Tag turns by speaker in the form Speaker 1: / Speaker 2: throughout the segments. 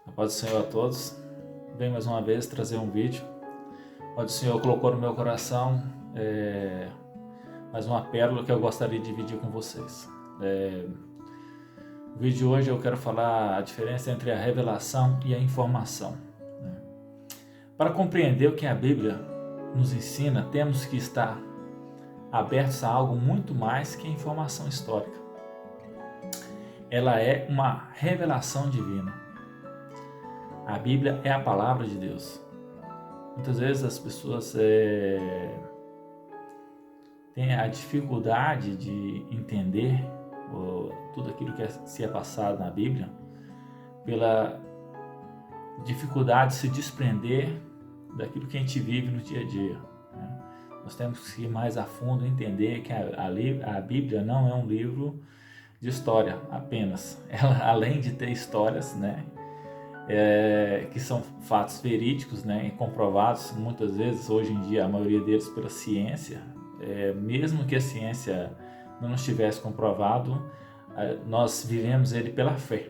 Speaker 1: A paz do Senhor a todos. Venho mais uma vez trazer um vídeo onde o Senhor colocou no meu coração mais uma pérola que eu gostaria de dividir com vocês. No vídeo de hoje eu quero falar a diferença entre a revelação e a informação. Para compreender o que a Bíblia nos ensina, temos que estar abertos a algo muito mais que a informação histórica. Ela é uma revelação divina. A Bíblia é a palavra de Deus. Muitas vezes as pessoas têm a dificuldade de entender tudo aquilo que se é passado na Bíblia pela dificuldade de se desprender daquilo que a gente vive no dia a dia. Nós temos que ir mais a fundo e entender que a Bíblia não é um livro de história apenas. Ela, além de ter histórias, que são fatos verídicos, e comprovados muitas vezes, hoje em dia, a maioria deles pela ciência, mesmo que a ciência não estivesse comprovado, nós vivemos ele pela fé.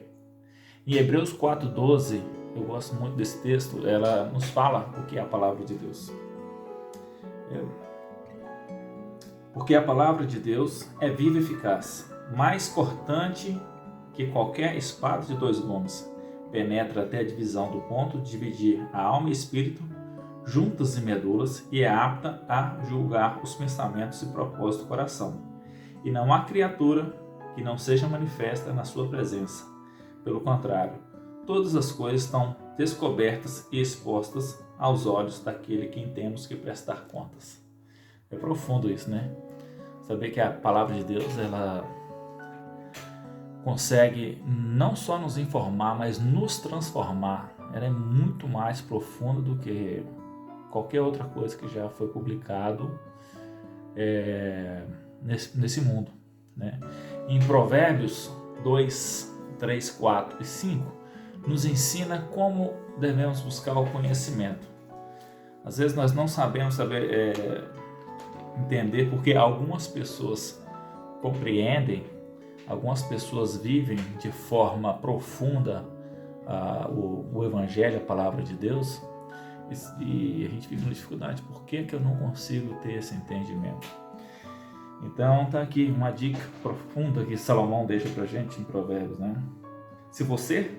Speaker 1: Em Hebreus 4:12, eu gosto muito desse texto, ela nos fala o que é a palavra de Deus. Porque a palavra de Deus é viva e eficaz, mais cortante que qualquer espada de dois gumes, penetra até a divisão do ponto de dividir a alma e espírito, juntas e medulas, e é apta a julgar os pensamentos e propósitos do coração. E não há criatura que não seja manifesta na sua presença. Pelo contrário, todas as coisas estão descobertas e expostas aos olhos daquele a quem temos que prestar contas. É profundo isso, Saber que a palavra de Deus, ela consegue não só nos informar, mas nos transformar. Ela é muito mais profunda do que qualquer outra coisa que já foi publicado nesse mundo. Em Provérbios 2, 3, 4 e 5, nos ensina como devemos buscar o conhecimento. Às vezes nós não sabemos entender porque algumas pessoas compreendem, algumas pessoas vivem de forma profunda o Evangelho, a palavra de Deus, e a gente vive uma dificuldade. Por que eu não consigo ter esse entendimento? Então está aqui uma dica profunda que Salomão deixa para a gente em Provérbios. Se você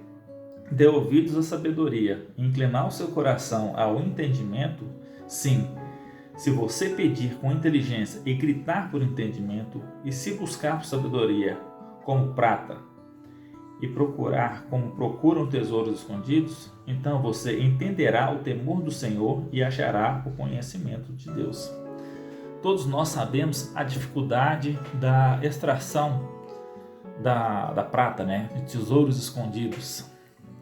Speaker 1: der ouvidos à sabedoria e inclinar o seu coração ao entendimento, sim, se você pedir com inteligência e gritar por entendimento, e se buscar por sabedoria como prata e procurar como procuram tesouros escondidos, então você entenderá o temor do Senhor e achará o conhecimento de Deus. Todos nós sabemos a dificuldade da extração da prata, de tesouros escondidos.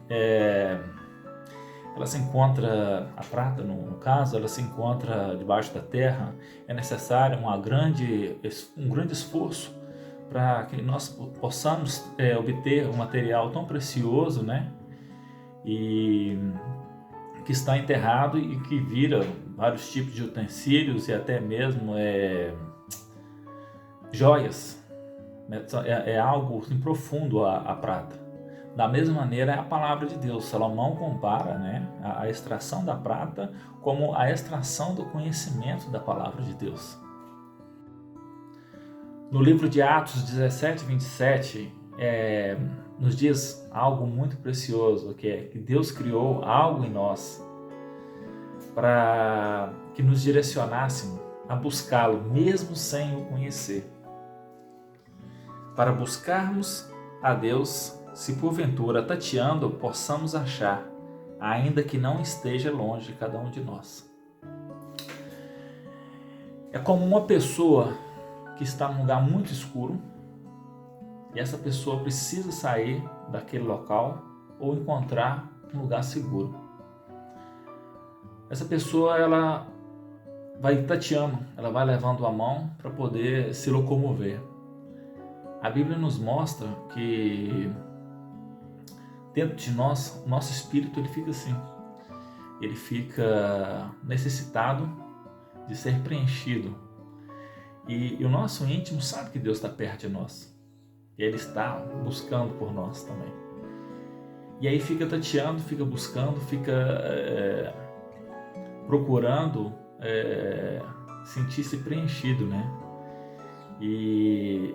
Speaker 1: Ela se encontra, a prata no caso, ela se encontra debaixo da terra. É necessário um grande esforço para que nós possamos obter um material tão precioso, e que está enterrado e que vira vários tipos de utensílios e até mesmo joias. É algo assim, profundo a prata. Da mesma maneira é a palavra de Deus. Salomão compara a extração da prata como a extração do conhecimento da palavra de Deus. No livro de Atos 17, 27, nos diz algo muito precioso, que é que Deus criou algo em nós para que nos direcionássemos a buscá-lo, mesmo sem o conhecer. Para buscarmos a Deus, se porventura tateando possamos achar, ainda que não esteja longe de cada um de nós. É como uma pessoa que está num lugar muito escuro e essa pessoa precisa sair daquele local ou encontrar um lugar seguro. Essa pessoa, ela vai tateando, ela vai levando a mão para poder se locomover. A Bíblia nos mostra que dentro de nós, o nosso espírito ele fica assim, ele fica necessitado de ser preenchido. E o nosso íntimo sabe que Deus está perto de nós. Ele está buscando por nós também. E aí fica tateando, fica buscando, fica procurando sentir-se preenchido, né? E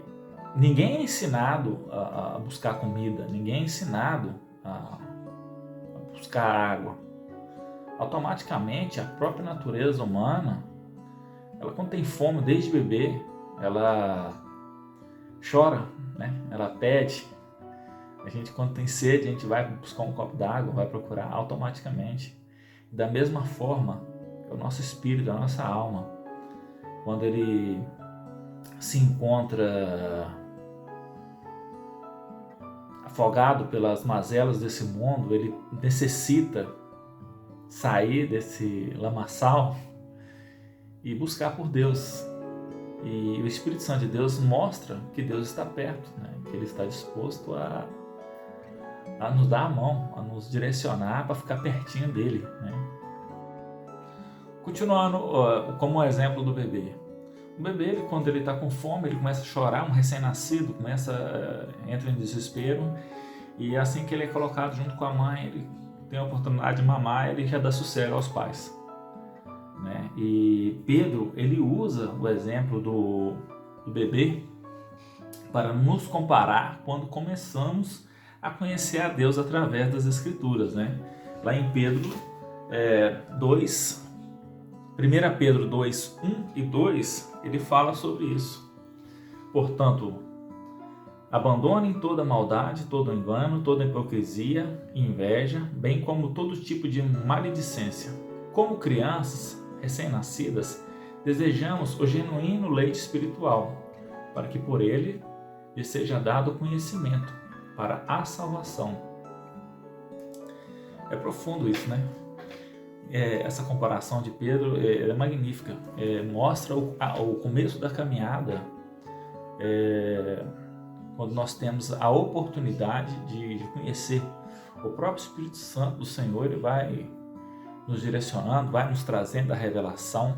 Speaker 1: ninguém é ensinado a buscar comida, ninguém é ensinado a buscar água. Automaticamente, a própria natureza humana, ela quando tem fome desde bebê, ela chora, né? Ela pede. A gente quando tem sede, a gente vai buscar um copo d'água, vai procurar automaticamente. Da mesma forma, o nosso espírito, a nossa alma, quando ele se encontra afogado pelas mazelas desse mundo, ele necessita sair desse lamaçal e buscar por Deus. E o Espírito Santo de Deus mostra que Deus está perto, né? Que Ele está disposto a nos dar a mão, a nos direcionar para ficar pertinho dele, né? Continuando como exemplo do bebê. O bebê, quando ele está com fome, ele começa a chorar, um recém-nascido entra em desespero, e assim que ele é colocado junto com a mãe, ele tem a oportunidade de mamar, ele já dá sossego aos pais, né? E Pedro, ele usa o exemplo do bebê para nos comparar quando começamos a conhecer a Deus através das Escrituras, né? Lá em Pedro 2, 1 Pedro 2, 1 e 2, ele fala sobre isso. Portanto, abandonem toda maldade, todo engano, toda hipocrisia e inveja, bem como todo tipo de maledicência. Como crianças recém-nascidas, desejamos o genuíno leite espiritual, para que por ele lhe seja dado o conhecimento para a salvação. É profundo isso, né? Essa comparação de Pedro é magnífica. Mostra o começo da caminhada, quando nós temos a oportunidade de conhecer o próprio Espírito Santo do Senhor. Ele vai nos direcionando, vai nos trazendo a revelação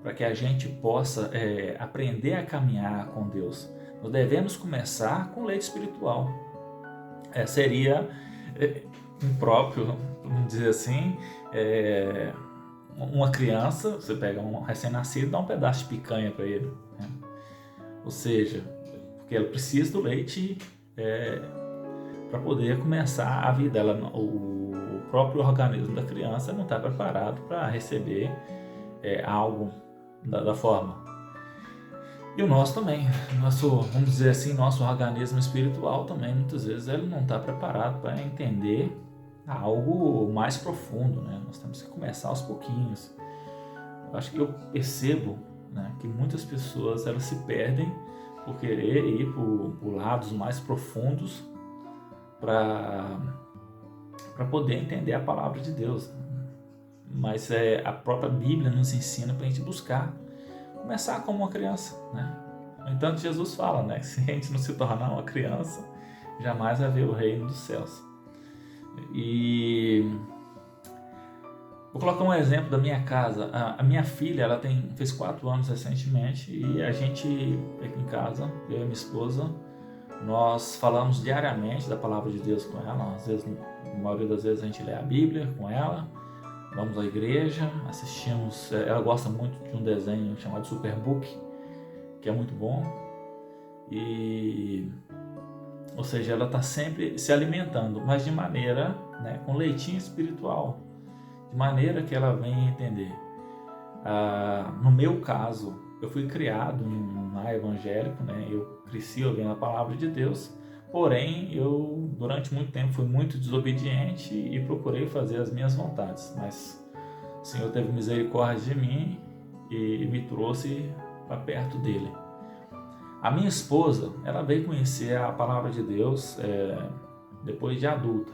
Speaker 1: para que a gente possa aprender a caminhar com Deus. Nós devemos começar com leite espiritual. Seria impróprio, vamos dizer assim, uma criança, você pega um recém-nascido, dá um pedaço de picanha para ele, né? Ou seja, porque ela precisa do leite para poder começar a vida. O próprio organismo da criança não está preparado para receber algo da forma. E o nosso também, vamos dizer assim, nosso organismo espiritual também, muitas vezes ele não está preparado para entender algo mais profundo, né? Nós temos que começar aos pouquinhos. Eu acho que eu percebo, né, que muitas pessoas elas se perdem por querer ir por lados mais profundos para poder entender a palavra de Deus. Mas a própria Bíblia nos ensina para a gente buscar começar como uma criança, né? No entanto, Jesus fala, né, que se a gente não se tornar uma criança, jamais vai ver o reino dos céus. E vou colocar um exemplo da minha casa. A minha filha, ela fez 4 anos recentemente, e a gente aqui em casa, eu e minha esposa, nós falamos diariamente da palavra de Deus com ela. Às vezes, na maioria das vezes a gente lê a Bíblia com ela, vamos à igreja, assistimos. Ela gosta muito de um desenho chamado Superbook, que é muito bom. Ou seja, ela está sempre se alimentando, mas de maneira, né, com leitinho espiritual, de maneira que ela venha entender. No meu caso, eu fui criado em um lar evangélico, né? Eu cresci ouvindo a palavra de Deus, porém eu durante muito tempo fui muito desobediente e procurei fazer as minhas vontades, mas o Senhor teve misericórdia de mim e me trouxe para perto dele. A minha esposa, ela veio conhecer a palavra de Deus depois de adulta,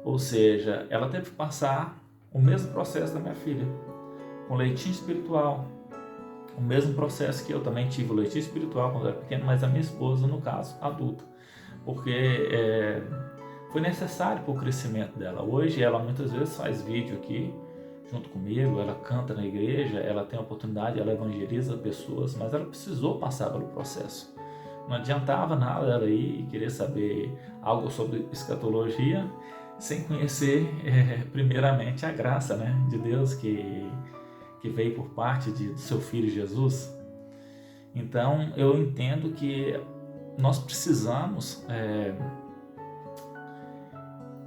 Speaker 1: ou seja, ela teve que passar o mesmo processo da minha filha, com leitinho espiritual, o mesmo processo que eu também tive, o leitinho espiritual quando eu era pequeno, mas a minha esposa, no caso, adulta, porque foi necessário para o crescimento dela. Hoje ela muitas vezes faz vídeo aqui junto comigo, ela canta na igreja, ela tem a oportunidade, ela evangeliza pessoas, mas ela precisou passar pelo processo, Não adiantava nada ela ir e querer saber algo sobre escatologia sem conhecer primeiramente a graça, né, de Deus que veio por parte do seu Filho Jesus. Então eu entendo que nós precisamos,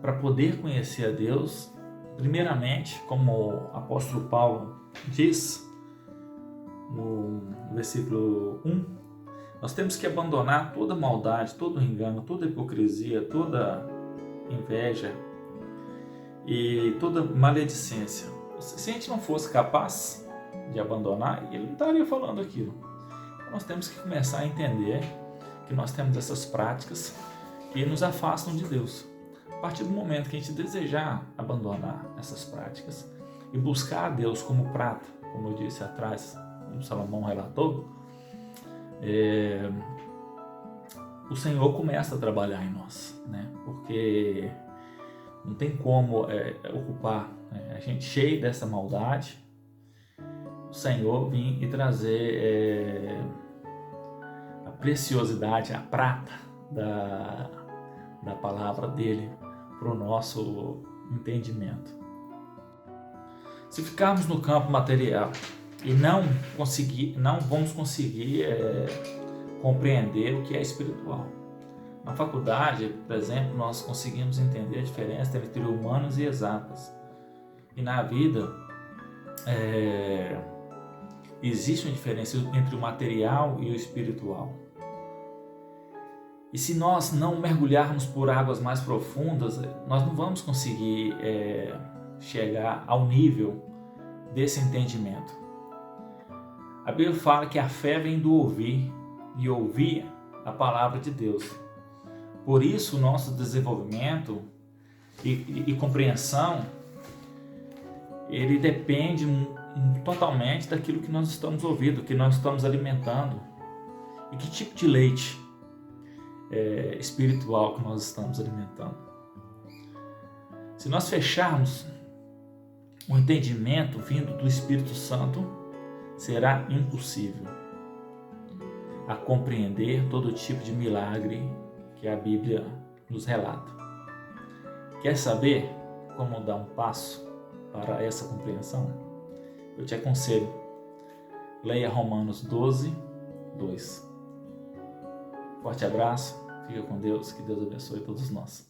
Speaker 1: para poder conhecer a Deus, primeiramente, como o apóstolo Paulo diz no versículo 1, nós temos que abandonar toda maldade, todo engano, toda hipocrisia, toda inveja e toda maledicência. Se a gente não fosse capaz de abandonar, ele não estaria falando aquilo. Então nós temos que começar a entender que nós temos essas práticas que nos afastam de Deus. A partir do momento que a gente desejar abandonar essas práticas e buscar a Deus como prata, como eu disse atrás, como Salomão relatou, o Senhor começa a trabalhar em nós, né? Porque não tem como ocupar a gente cheio dessa maldade, o Senhor vir e trazer a preciosidade, a prata da palavra dele para o nosso entendimento. Se ficarmos no campo material e não vamos conseguir compreender o que é espiritual. Na faculdade, por exemplo, nós conseguimos entender a diferença entre humanas e exatas. E na vida, existe uma diferença entre o material e o espiritual. E se nós não mergulharmos por águas mais profundas, nós não vamos conseguir chegar ao nível desse entendimento. A Bíblia fala que a fé vem do ouvir e ouvir a palavra de Deus. Por isso, o nosso desenvolvimento e compreensão, ele depende totalmente daquilo que nós estamos ouvindo, que nós estamos alimentando. E que tipo de leite espiritual que nós estamos alimentando. Se nós fecharmos o entendimento vindo do Espírito Santo, será impossível a compreender todo tipo de milagre que a Bíblia nos relata. Quer saber como dar um passo para essa compreensão? Eu te aconselho, leia Romanos 12, 2. Forte abraço, fica com Deus, que Deus abençoe todos nós.